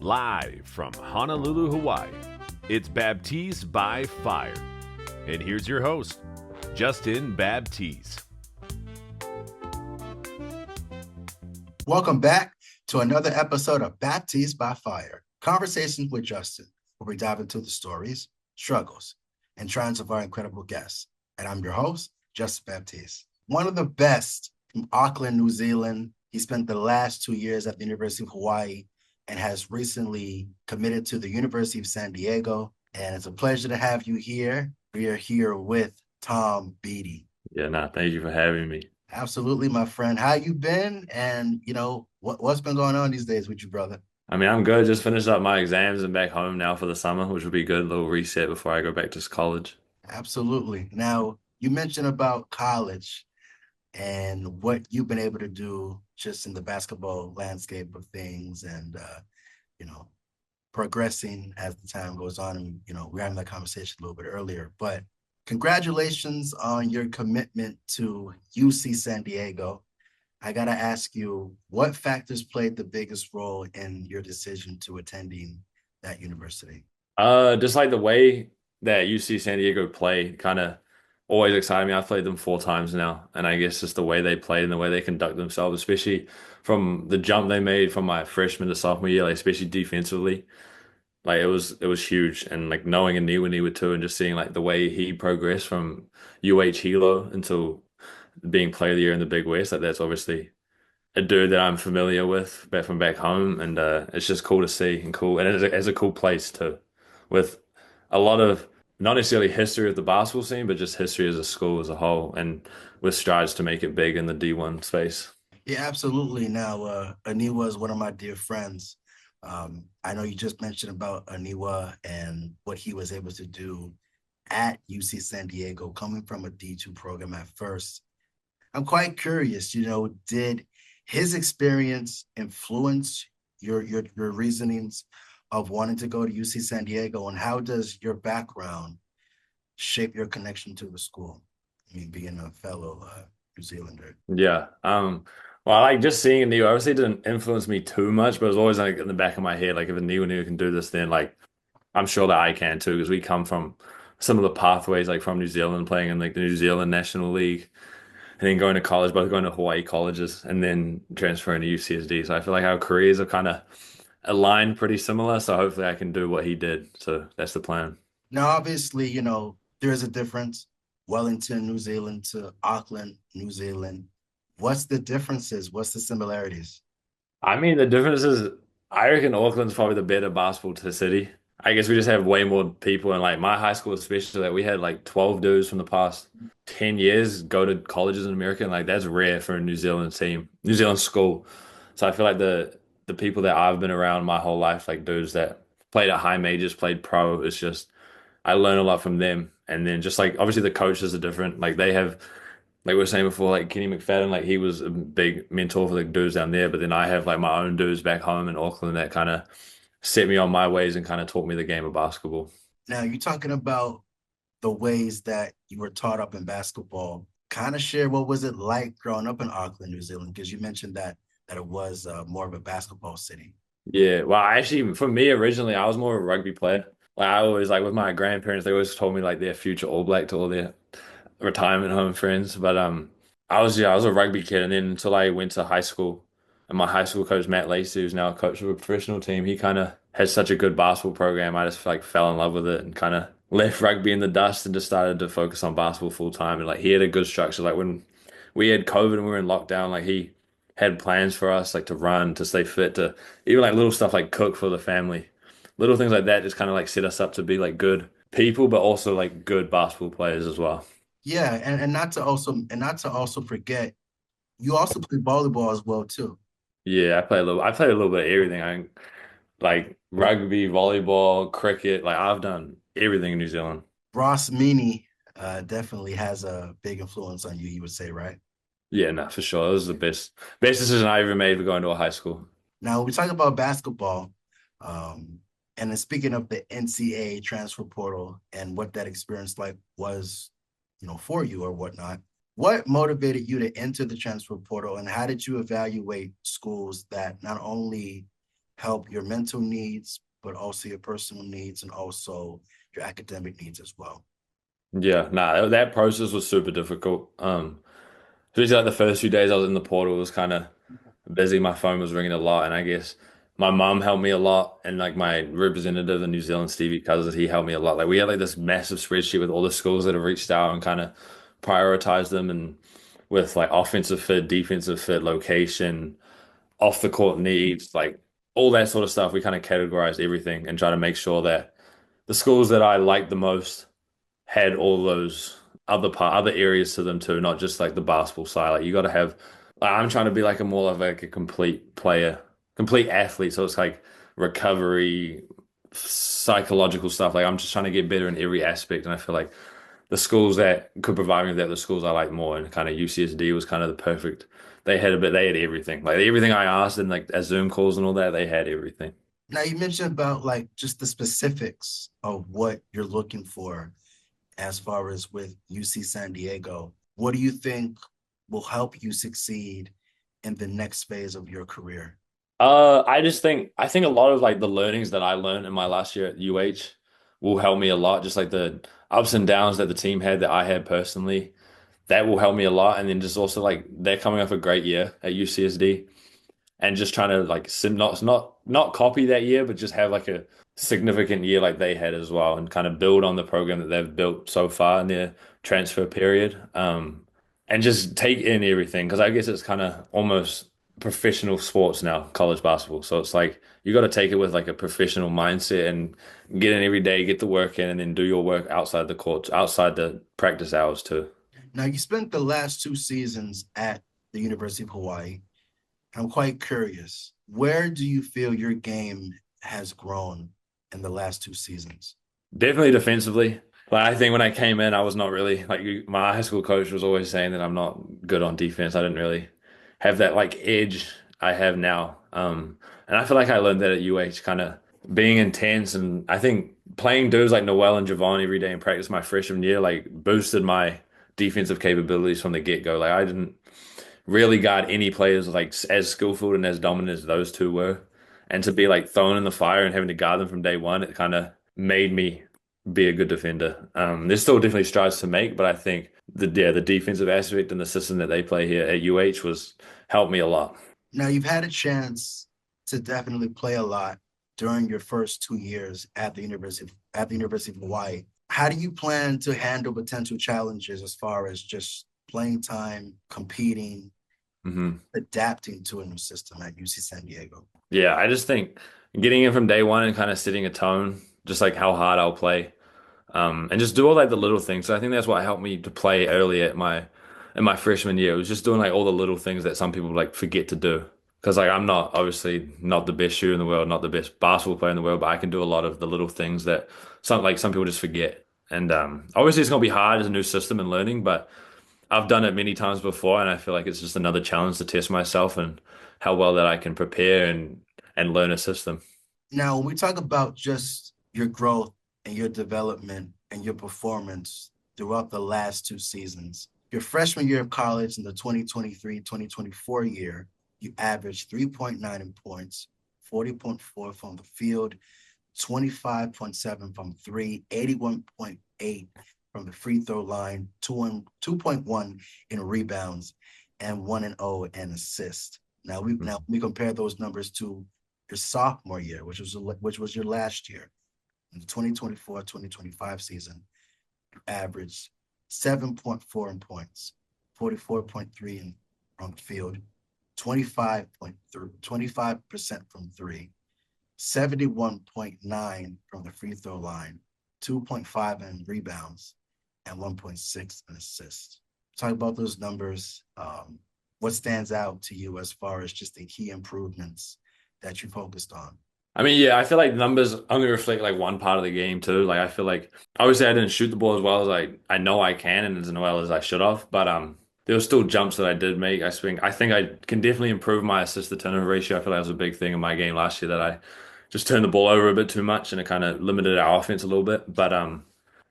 Live from Honolulu, Hawaii, it's Baptiz by Fire. And here's your host, Justin Baptiz. Welcome back to another episode of Baptiz by Fire, Conversations with Justin, where we dive into the stories, struggles, and triumphs of our incredible guests. And I'm your host, Justin Baptiz. One of the best from Auckland, New Zealand. He spent the last 2 years at the University of Hawai'i and has recently committed to the University of San Diego. And it's a pleasure to have you here. We are here with Tom Beattie. Thank you for having me. Absolutely, my friend. How you been? And, what's been going on these days with you, brother? I mean, I'm good. Just finished up my exams and back home now for the summer, which will be good. A little reset before I go back to college. Absolutely. Now, you mentioned about college and what you've been able to do just in the basketball landscape of things and, progressing as the time goes on. And, we're having that conversation a little bit earlier, but congratulations on your commitment to UC San Diego. I got to ask you, what factors played the biggest role in your decision to attending that university? Just like the way that UC San Diego play kind of always excited me. I've played them 4 times now, and I guess just the way they played and the way they conduct themselves, especially from the jump they made from my freshman to sophomore year, like especially defensively, like it was huge. And like knowing Aniwaniwa too, and just seeing like the way he progressed from Hilo until being player of the year in the Big West, like that's obviously a dude that I'm familiar with back from back home, and it's just cool to see and cool, and it's a cool place too, with a lot of not necessarily history of the basketball scene, but just history as a school as a whole, and with strides to make it big in the D1 space. Yeah, absolutely. Now, Aniwa is one of my dear friends. I know you just mentioned about Aniwa and what he was able to do at UC San Diego, coming from a D2 program at first. I'm quite curious, did his experience influence your reasonings of wanting to go to UC San Diego, and how does your background shape your connection to the school? I mean, being a fellow New Zealander. Yeah. Well, like just seeing Aniwa obviously didn't influence me too much, but it was always like in the back of my head, like if Aniwa can do this, then like I'm sure that I can too, because we come from similar pathways, like from New Zealand, playing in like the New Zealand National League, and then going to college, both going to Hawaii colleges, and then transferring to UCSD. So I feel like our careers are kind of aligned pretty similar. So hopefully I can do what he did. So that's the plan. Now, obviously, there is a difference. Wellington, New Zealand to Auckland, New Zealand. What's the differences? What's the similarities? I mean, the difference is I reckon Auckland's probably the better basketball city. I guess we just have way more people, and like my high school especially, like we had like 12 dudes from the past 10 years go to colleges in America, and like that's rare for a New Zealand team, New Zealand school. So I feel like the people that I've been around my whole life, like dudes that played at high majors, played pro, it's just I learn a lot from them. And then just like obviously the coaches are different. Like they have, like we were saying before, like Kenny McFadden, like he was a big mentor for the dudes down there. But then I have like my own dudes back home in Auckland that kind of set me on my ways and kind of taught me the game of basketball. Now, you're talking about the ways that you were taught up in basketball. Kind of share what was it like growing up in Auckland, New Zealand, because you mentioned that it was more of a basketball city. Yeah, well, actually, for me originally, I was more of a rugby player. Like I always like with my grandparents, they always told me like their future All Black to all their retirement home friends. But I was a rugby kid, and then until I went to high school, and my high school coach Matt Lacey, who's now a coach of a professional team, he kind of had such a good basketball program. I just like fell in love with it and kind of left rugby in the dust and just started to focus on basketball full time. And like he had a good structure. Like when we had COVID and we were in lockdown, like he had plans for us like to run, to stay fit, to even like little stuff like cook for the family. Little things like that just kind of like set us up to be like good people, but also like good basketball players as well. Yeah, and not to also forget, you also play volleyball as well too. Yeah, I play a little bit of everything. I like rugby, volleyball, cricket. Like I've done everything in New Zealand. Ross Meany definitely has a big influence on you, you would say, right? Yeah, no, for sure. It was the best decision I ever made for going to a high school. Now, we talk about basketball, and then speaking of the NCAA transfer portal and what that experience like was, for you or whatnot, what motivated you to enter the transfer portal, and how did you evaluate schools that not only help your mental needs, but also your personal needs and also your academic needs as well. Yeah, nah, that process was super difficult. Especially like the first few days I was in the portal, it was kind of busy. My phone was ringing a lot, and I guess my mum helped me a lot, and like my representative in New Zealand, Stevie Cousins, he helped me a lot. Like we had like this massive spreadsheet with all the schools that have reached out and kind of prioritized them, and with like offensive fit, defensive fit, location, off the court needs, like all that sort of stuff. We kind of categorized everything and try to make sure that the schools that I liked the most had all those other areas to them too, not just like the basketball side. Like you got to have. Like, I'm trying to be like a more of like a complete player, complete athlete. So it's like recovery, psychological stuff. Like I'm just trying to get better in every aspect, and I feel like the schools that could provide me with that, the schools I like more, and kind of UCSD was kind of the perfect. They had everything, like everything I asked, and like as Zoom calls and all that, they had everything. Now you mentioned about like just the specifics of what you're looking for as far as with UC San Diego. What do you think will help you succeed in the next phase of your career? I think a lot of like the learnings that I learned in my last year at UH will help me a lot. Just like the ups and downs that the team had that I had personally, that will help me a lot. And then just also like they're coming off a great year at UCSD and just trying to like not copy that year, but just have like a significant year like they had as well, and kind of build on the program that they've built so far in their transfer period. And just take in everything because I guess it's kind of almost professional sports now, college basketball. So it's like you got to take it with like a professional mindset and get in every day, get the work in, and then do your work outside the courts, outside the practice hours too. Now you spent the last 2 seasons at the University of Hawaii. I'm quite curious, where do you feel your game has grown in the last 2 seasons? Definitely defensively. Like I think when I came in, I was not really like my high school coach was always saying that I'm not good on defense. I didn't really have that like edge I have now. And I feel like I learned that at UH, kind of being intense, and I think playing dudes like Noel and Javon every day in practice my freshman year like boosted my defensive capabilities from the get-go. Like I didn't really got any players like as skillful and as dominant as those two were. And to be like thrown in the fire and having to guard them from day one, it kind of made me be a good defender. There's still definitely strides to make, but I think the defensive aspect and the system that they play here at UH was helped me a lot. Now you've had a chance to definitely play a lot during your first 2 years at the University of Hawaii. How do you plan to handle potential challenges as far as just playing time, competing, Hmm. adapting to a new system at UC San Diego? Yeah, I just think getting in from day one and kind of setting a tone, just like how hard I'll play, and just do all like the little things. So I think that's what helped me to play early at my in my freshman year. It was just doing like all the little things that some people like forget to do. Because like I'm not obviously not the best shooter in the world, not the best basketball player in the world, but I can do a lot of the little things that some people just forget. And obviously it's gonna be hard as a new system and learning, but I've done it many times before, and I feel like it's just another challenge to test myself and how well that I can prepare and learn a system. Now, when we talk about just your growth and your development and your performance throughout the last 2 seasons, your freshman year of college in the 2023-2024 year, you averaged 3.9 in points, 40.4 from the field, 25.7 from three, 81.8 from the free throw line, 2.1 in rebounds, and 1-0 in assists. Now we compare those numbers to your sophomore year, which was your last year. In the 2024-2025 season, you averaged 7.4 in points, 44.3 from the field, 25% from three, 71.9 from the free throw line, 2.5 in rebounds, and 1.6 in assists. Talk about those numbers. What stands out to you as far as just the key improvements that you focused on? I mean, yeah, I feel like numbers only reflect like one part of the game too. Like I feel like obviously I didn't shoot the ball as well as I know I can and as well as I should have, but there were still jumps that I did make. I think I can definitely improve my assist to turnover ratio. I feel like that was a big thing in my game last year that I just turned the ball over a bit too much and it kind of limited our offense a little bit. But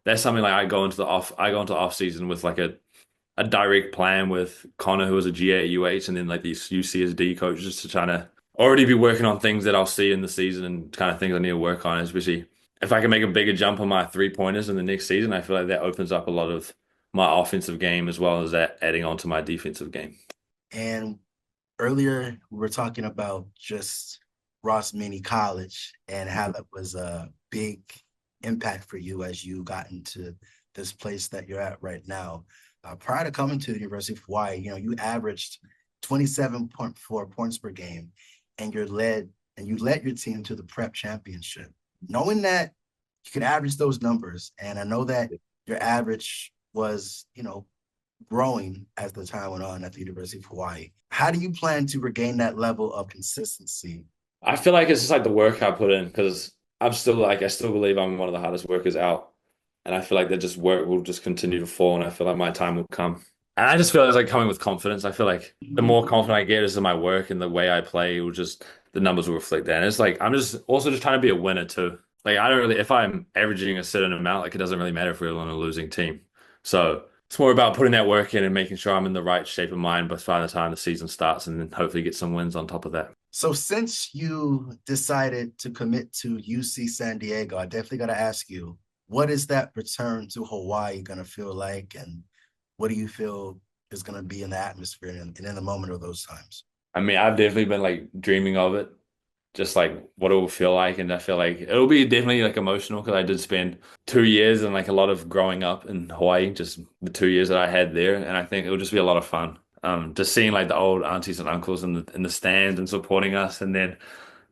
that's something like I go into the off season with like a direct plan with Connor, who was a GA at UH, and then like these UCSD coaches to try to already be working on things that I'll see in the season and kind of things I need to work on, especially if I can make a bigger jump on my three-pointers in the next season. I feel like that opens up a lot of my offensive game as well as that adding on to my defensive game. And earlier we were talking about just Ross Mini College and how that was a big impact for you as you got into this place that you're at right now. Prior to coming to the University of Hawaii, you averaged 27.4 points per game, and you led your team to the prep championship. Knowing that you could average those numbers, and I know that your average was, growing as the time went on at the University of Hawaii. How do you plan to regain that level of consistency? I feel like it's just like the work I put in because I still believe I'm one of the hardest workers out. And I feel like that just work will just continue to fall, and I feel like my time will come. And I just feel it's like coming with confidence. I feel like the more confident I get as in my work and the way I play, it will just the numbers will reflect that. And it's like I'm just also just trying to be a winner too. Like I don't really if I'm averaging a certain amount, like it doesn't really matter if we're on a losing team. So it's more about putting that work in and making sure I'm in the right shape of mind by the time the season starts, and then hopefully get some wins on top of that. So since you decided to commit to UC San Diego, I definitely got to ask you, what is that return to Hawaii going to feel like? And what do you feel is going to be in the atmosphere and in the moment of those times? I mean, I've definitely been like dreaming of it, just like what it will feel like. And I feel like it'll be definitely like emotional because I did spend 2 years and like a lot of growing up in Hawaii, just the 2 years that I had there. And I think it'll just be a lot of fun. Just seeing like the old aunties and uncles in the stands and supporting us, and then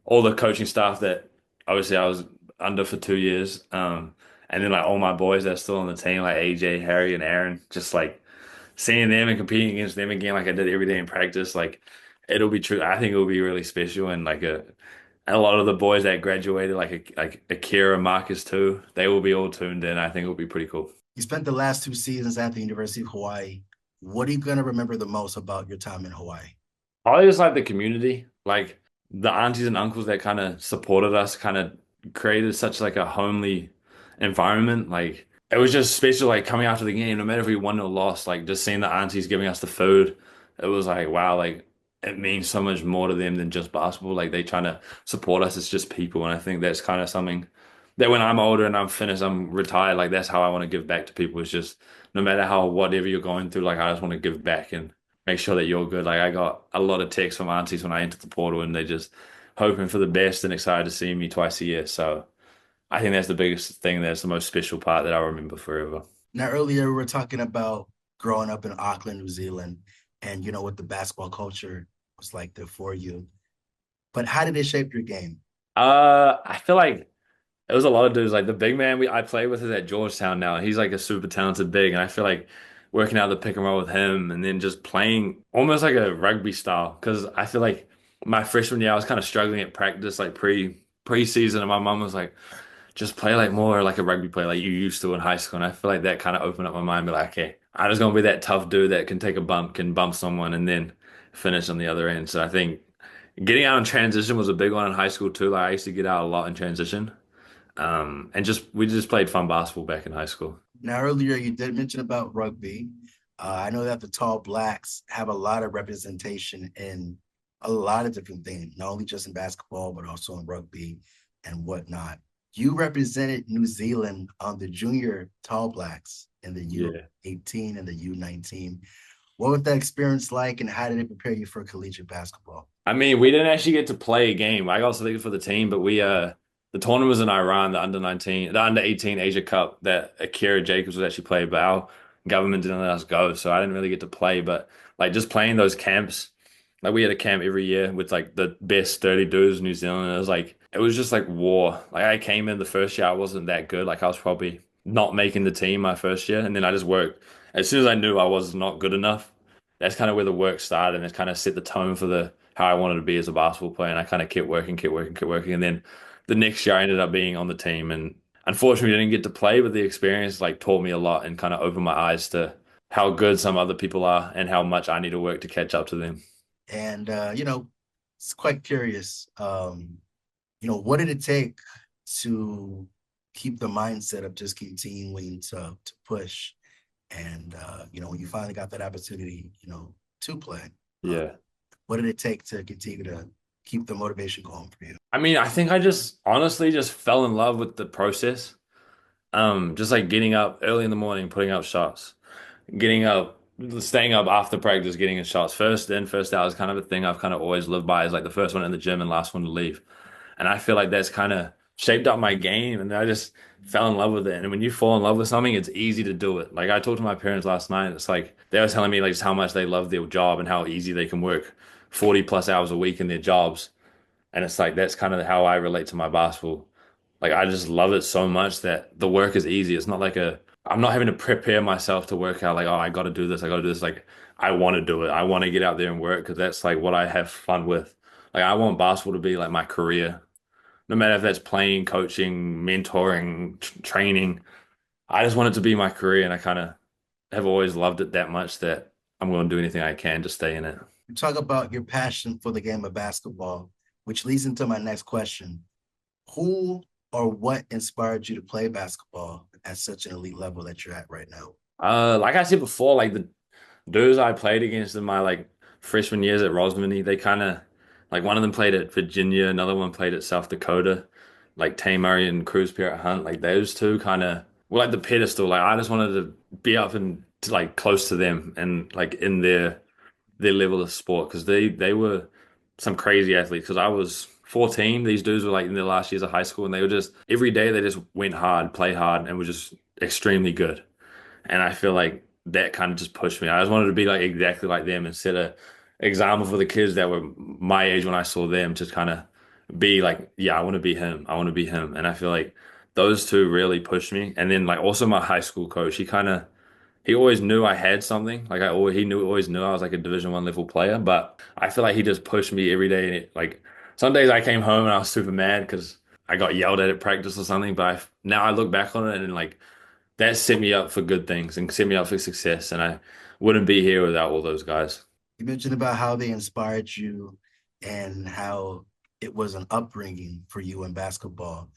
all the coaching staff that obviously I was under for 2 years. And then like all my boys that are still on the team, like AJ, Harry, and Aaron, just like seeing them and competing against them again, like I did every day in practice, like it'll be true. I think it'll be really special, and like a lot of the boys that graduated, like Akira, Marcus too, they will be all tuned in. I think it'll be pretty cool. You spent the last 2 seasons at the University of Hawaii. What are you going to remember the most about your time in Hawaii? Probably just like the community, like the aunties and uncles that kind of supported us, kind of created such like a homely environment. Like it was just special, like coming after the game, no matter if we won or lost, like just seeing the aunties giving us the food. It was like, wow, like it means so much more to them than just basketball. Like they trying to support us as just people. And I think that's kind of something that when I'm older and I'm finished, I'm retired, like that's how I want to give back to people. It's just no matter how whatever you're going through, like I just want to give back and make sure that you're good. Like I got a lot of texts from aunties when I entered the portal, and they just hoping for the best and excited to see me twice a year. So I think that's the biggest thing. That's the most special part that I remember forever. Now, earlier we were talking about growing up in Auckland, New Zealand, and what the basketball culture was like there for you. But how did it shape your game? I feel like it was a lot of dudes. Like the big man I play with is at Georgetown now. He's like a super talented big, and I feel like working out the pick and roll with him, and then just playing almost like a rugby style. Because I feel like my freshman year I was kind of struggling at practice, like preseason, and my mom was like, "Just play like more like a rugby player, like you used to in high school." And I feel like that kind of opened up my mind. Be like, okay, I'm just gonna be that tough dude that can take a bump, can bump someone, and then finish on the other end. So I think getting out in transition was a big one in high school too. Like I used to get out a lot in transition. And just we just played fun basketball back in high school. Now, earlier you did mention about rugby. I know that the Tall Blacks have a lot of representation in a lot of different things, not only just in basketball, but also in rugby and whatnot. You represented New Zealand on the junior Tall Blacks in the Yeah. U18 and the U19. What was that experience like, and how did it prepare you for collegiate basketball? I mean, we didn't actually get to play a game. I got selected for the team, but we the tournament was in Iran, the under 18 Asia Cup that Akira Jacobs was actually played, but our government didn't let us go, so I didn't really get to play. But like just playing those camps, like we had a camp every year with like the best 30 dudes in New Zealand. And it was just like war. Like I came in the first year, I wasn't that good. Like I was probably not making the team my first year, and then I just worked. As soon as I knew I was not good enough, that's kind of where the work started, and it kind of set the tone for the how I wanted to be as a basketball player. And I kind of kept working, kept working, kept working. And then the next year I ended up being on the team. And unfortunately, I didn't get to play, but the experience like taught me a lot and kind of opened my eyes to how good some other people are and how much I need to work to catch up to them. And it's quite curious. What did it take to keep the mindset of just continuing to push? And when you finally got that opportunity, to play, Yeah. what did it take to continue to keep the motivation going for you? I mean, I think I just honestly just fell in love with the process. Just like getting up early in the morning, putting up shots, getting up, staying up after practice, getting in shots. First in, first out is kind of a thing I've kind of always lived by, is like the first one in the gym and last one to leave. And I feel like that's kind of shaped up my game, and I just fell in love with it. And when you fall in love with something, it's easy to do it. Like I talked to my parents last night, it's like they were telling me like just how much they love their job and how easy they can work 40 plus hours a week in their jobs. And it's like that's kind of how I relate to my basketball. Like I just love it so much that the work is easy. It's not like I'm not having to prepare myself to work out like, oh, I got to do this, I got to do this. Like I want to do it. I want to get out there and work because that's like what I have fun with. Like I want basketball to be like my career, no matter if that's playing, coaching, mentoring, training. I just want it to be my career, and I kind of have always loved it that much that I'm going to do anything I can to stay in it. You talk about your passion for the game of basketball, which leads into my next question. Who or what inspired you to play basketball at such an elite level that you're at right now? Like I said before, like the dudes I played against in my like freshman years at Rosmini, they kind of like one of them played at Virginia, another one played at South Dakota, like Tay Murray and Cruz Pierre Hunt. Like those two kind of were like the pedestal. Like I just wanted to be up and like close to them and like in their level of sport because they were some crazy athletes. Because I was 14, these dudes were like in their last years of high school, and they were just every day they just went hard, played hard, and were just extremely good. And I feel like that kind of just pushed me. I just wanted to be like exactly like them and set a example for the kids that were my age when I saw them to kind of be like, yeah, I want to be him. I want to be him. And I feel like those two really pushed me. And then like also my high school coach, he always knew I had something. Like always knew I was like a Division 1 level player. But I feel like he just pushed me every day. Like some days I came home and I was super mad because I got yelled at practice or something. But now I look back on it and like that set me up for good things and set me up for success. And I wouldn't be here without all those guys. You mentioned about how they inspired you and how it was an upbringing for you in basketball.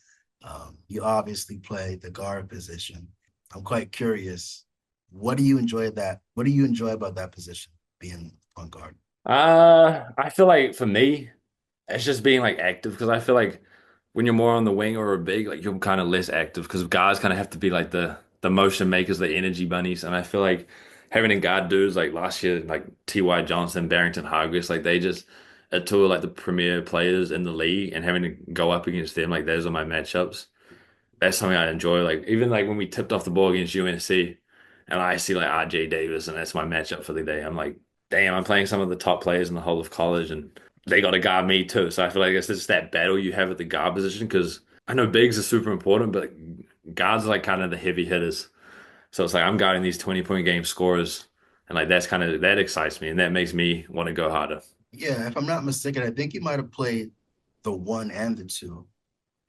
You obviously play the guard position. I'm quite curious. What do you enjoy that? What do you enjoy about that position, being on guard? I feel like for me, it's just being like active because I feel like when you're more on the wing or a big, like you're kind of less active because guys kind of have to be like the motion makers, the energy bunnies, and I feel like having a guard dudes like last year, like T.Y. Johnson, Barrington Hargreaves, like they just are two of like the premier players in the league, and having to go up against them, like those are my matchups. That's something I enjoy. Like even like when we tipped off the ball against UNC, and I see like RJ Davis, and that's my matchup for the day. I'm like, damn, I'm playing some of the top players in the whole of college, and they got to guard me too. So I feel like it's just that battle you have at the guard position because I know bigs are super important, but guards are like kind of the heavy hitters. So it's like I'm guarding these 20-point game scorers, and like that's kind of that excites me, and that makes me want to go harder. Yeah, if I'm not mistaken, I think you might have played the one and the two.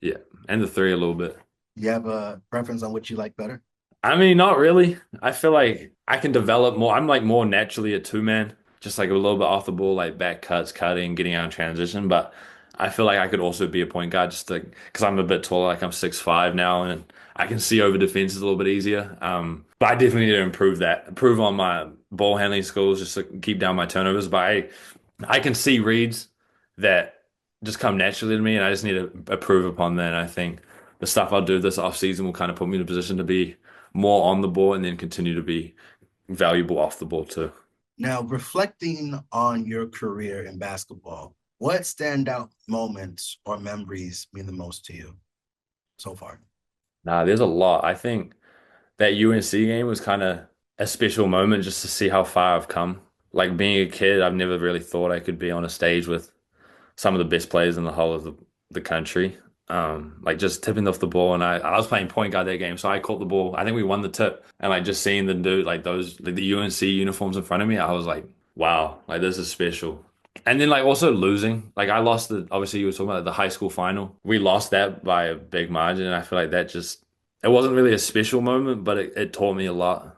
Yeah, and the three a little bit. You have a preference on what you like better? I mean, not really. I feel like I can develop more. I'm like more naturally a two man, just like a little bit off the ball, like back cuts, cutting, getting out in transition. But I feel like I could also be a point guard just like because I'm a bit taller, like I'm 6'5" now, and I can see over defenses a little bit easier. But I definitely need to improve on my ball handling skills, just to keep down my turnovers. But I can see reads that just come naturally to me, and I just need to improve upon that. And I think the stuff I'll do this off season will kind of put me in a position to be more on the ball and then continue to be valuable off the ball too. Now, reflecting on your career in basketball, what standout moments or memories mean the most to you so far? Nah, there's a lot. I think that UNC game was kind of a special moment just to see how far I've come. Like being a kid, I've never really thought I could be on a stage with some of the best players in the whole of the country. Like just tipping off the ball, and I was playing point guard that game, so I caught the ball. I think we won the tip, and like just seeing the dude like those like the UNC uniforms in front of me, I was like, wow, like this is special. And then like also losing, like I lost the obviously you were talking about the high school final. We lost that by a big margin, and I feel like that just it wasn't really a special moment, but it taught me a lot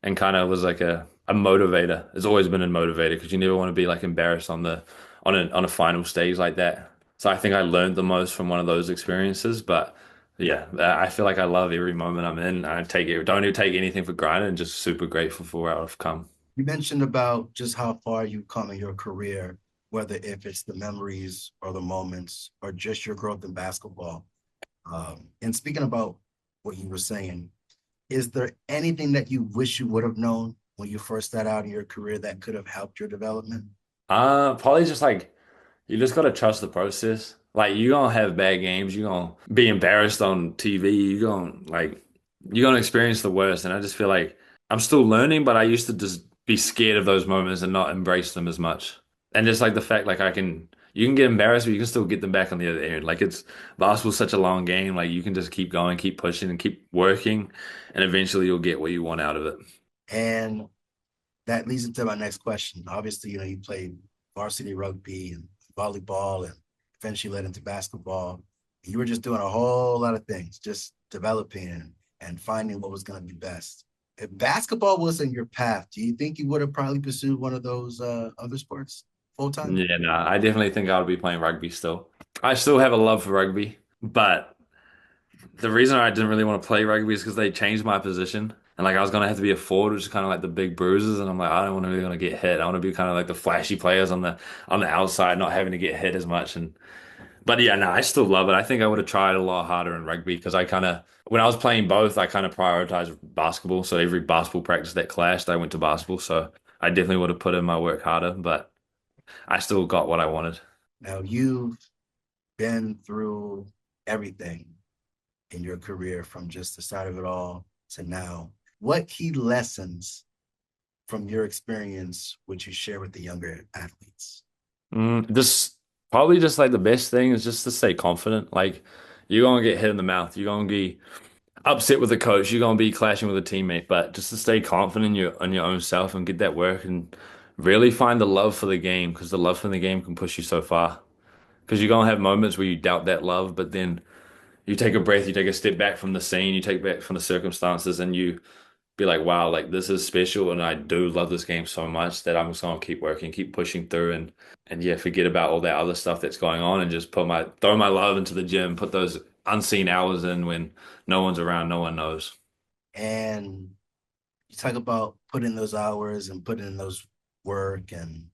and kind of was like a motivator. It's always been a motivator because you never want to be like embarrassed on a final stage like that. So I think I learned the most from one of those experiences. But yeah, I feel like I love every moment I'm in. I take it, don't even take anything for granted, and just super grateful for where I've come. You mentioned about just how far you've come in your career. whether if it's the memories or the moments or just your growth in basketball. And speaking about what you were saying, is there anything that you wish you would have known when you first started out in your career that could have helped your development? Probably just like you just gotta trust the process. Like you're gonna have bad games, you're gonna be embarrassed on TV, you're gonna experience the worst. And I just feel like I'm still learning, but I used to just be scared of those moments and not embrace them as much. And just like the fact like you can get embarrassed, but you can still get them back on the other end. Like it's basketball's such a long game, like you can just keep going, keep pushing and keep working, and eventually you'll get what you want out of it. And that leads into my next question. Obviously, you played varsity rugby and volleyball and eventually led into basketball. You were just doing a whole lot of things, just developing and finding what was going to be best. If basketball wasn't your path, do you think you would have probably pursued one of those other sports full time? Yeah, no, I definitely think I'll be playing rugby still. I still have a love for rugby, but the reason I didn't really want to play rugby is because they changed my position. And like I was gonna have to be a forward, which is kind of like the big bruises, and I'm like, I don't want to really gonna get hit. I want to be kind of like the flashy players on the outside, not having to get hit as much. And but yeah, no, I still love it. I think I would have tried a lot harder in rugby because I kind of when I was playing both, I kind of prioritized basketball. So every basketball practice that clashed, I went to basketball. So I definitely would have put in my work harder, but I still got what I wanted. Now you've been through everything in your career from just the start of it all to now. What key lessons from your experience would you share with the younger athletes? Just probably just like the best thing is just to stay confident. Like you're gonna get hit in the mouth. You're gonna be upset with the coach. You're gonna be clashing with a teammate. But just to stay confident in your own self and get that work and really find the love for the game because the love for the game can push you so far. Because you're gonna have moments where you doubt that love, but then you take a breath, you take a step back from the scene, you take back from the circumstances, and you be like, wow, like this is special, and I do love this game so much that I'm just gonna keep working, keep pushing through, and yeah, forget about all that other stuff that's going on, and just throw my love into the gym, put those unseen hours in when no one's around, no one knows. And you talk about putting those hours and putting in those work and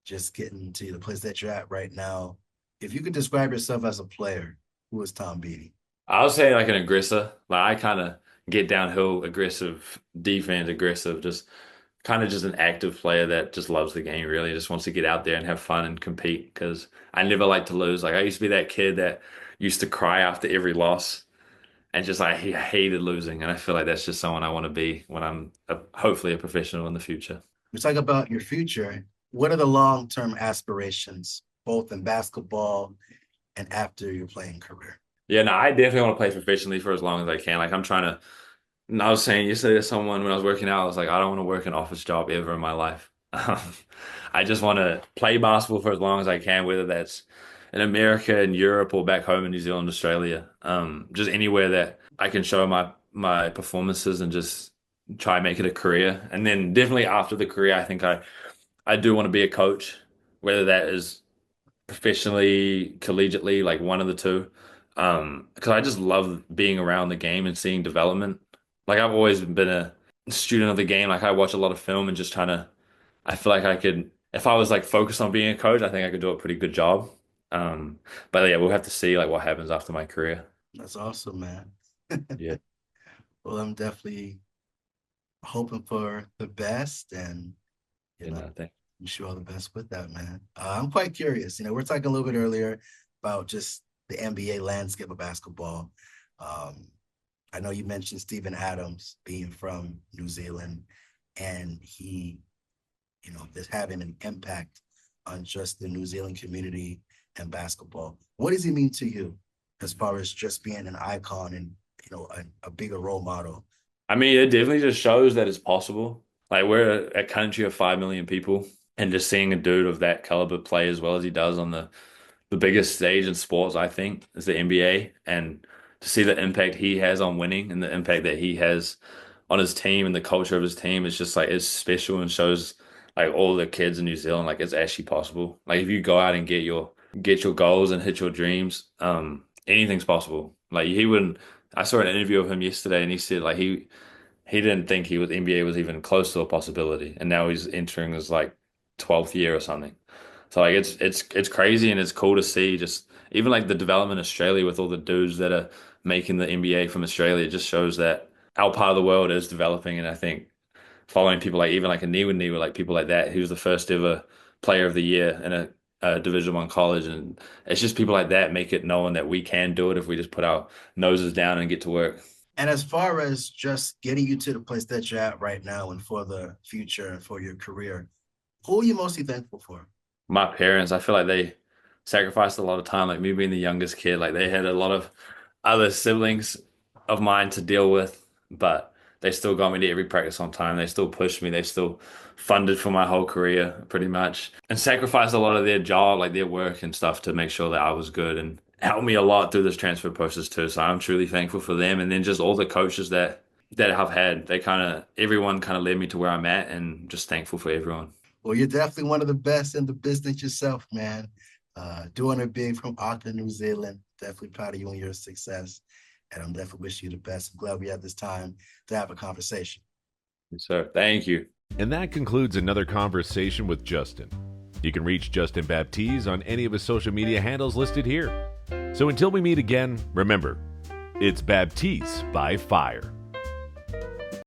just getting to the place that you're at right now. If you could describe yourself as a player, who is Tom Beattie? I would say like an aggressor. Like I kind of get downhill, aggressive, defense, aggressive, just kind of just an active player that just loves the game, really just wants to get out there and have fun and compete because I never like to lose. Like I used to be that kid that used to cry after every loss and just like he hated losing. And I feel like that's just someone I want to be when hopefully a professional in the future. We talk about your future. What are the long-term aspirations, both in basketball and after your playing career? Yeah, no, I definitely want to play professionally for as long as I can. Like I'm trying to and I was saying yesterday to someone when I was working out, I was like, I don't want to work an office job ever in my life. I just want to play basketball for as long as I can, whether that's in America, in Europe, or back home in New Zealand, Australia. Just anywhere that I can show my performances and just try and make it a career. And then definitely after the career, I think I do want to be a coach, whether that is professionally, collegiately, like one of the two. Because I just love being around the game and seeing development. Like I've always been a student of the game. Like I watch a lot of film and just trying to, I feel like I could, if I was like focused on being a coach, I think I could do a pretty good job. But yeah, we'll have to see like what happens after my career. That's awesome, man. Yeah, Well, I'm definitely hoping for the best and, you you know, know, I think. wish you all the best with that, man. I'm quite curious. We're talking a little bit earlier about just the NBA landscape of basketball. Um, I know you mentioned Steven Adams being from New Zealand, and he, is having an impact on just the New Zealand community and basketball. What does he mean to you as far as just being an icon and, a bigger role model? I mean, it definitely just shows that it's possible. Like we're a country of 5 million people, and just seeing a dude of that caliber play as well as he does on the biggest stage in sports, I think, is the NBA. And to see the impact he has on winning and the impact that he has on his team and the culture of his team is just like it's special and shows like all the kids in New Zealand like it's actually possible. Like if you go out and get your goals and hit your dreams, anything's possible. Like he wouldn't. I saw an interview of him yesterday, and he said like he didn't think NBA was even close to a possibility, and now he's entering his like 12th year or something. So like it's crazy and it's cool to see just even like the development in Australia with all the dudes that are making the NBA from Australia. It just shows that our part of the world is developing, and I think following people like even like Aniwaniwa, like people like that, who's the first ever player of the year in a Division One college, and it's just people like that make it known that we can do it if we just put our noses down and get to work. And as far as just getting you to the place that you're at right now and for the future and for your career, who are you mostly thankful for? My parents, I feel like they sacrificed a lot of time, like me being the youngest kid, like they had a lot of other siblings of mine to deal with, but they still got me to every practice on time. They still pushed me. They still funded for my whole career pretty much and sacrificed a lot of their job, like their work and stuff to make sure that I was good and helped me a lot through this transfer process too. So I'm truly thankful for them. And then just all the coaches that I've had, everyone kind of led me to where I'm at, and just thankful for everyone. Well, you're definitely one of the best in the business yourself, man. Doing it big from Auckland, New Zealand. Definitely proud of you and your success. And I'm definitely wishing you the best. I'm glad we had this time to have a conversation. Yes, sir. Thank you. And that concludes another conversation with Justin. You can reach Justin Baptiz on any of his social media handles listed here. So until we meet again, remember, it's Baptiz by Fire.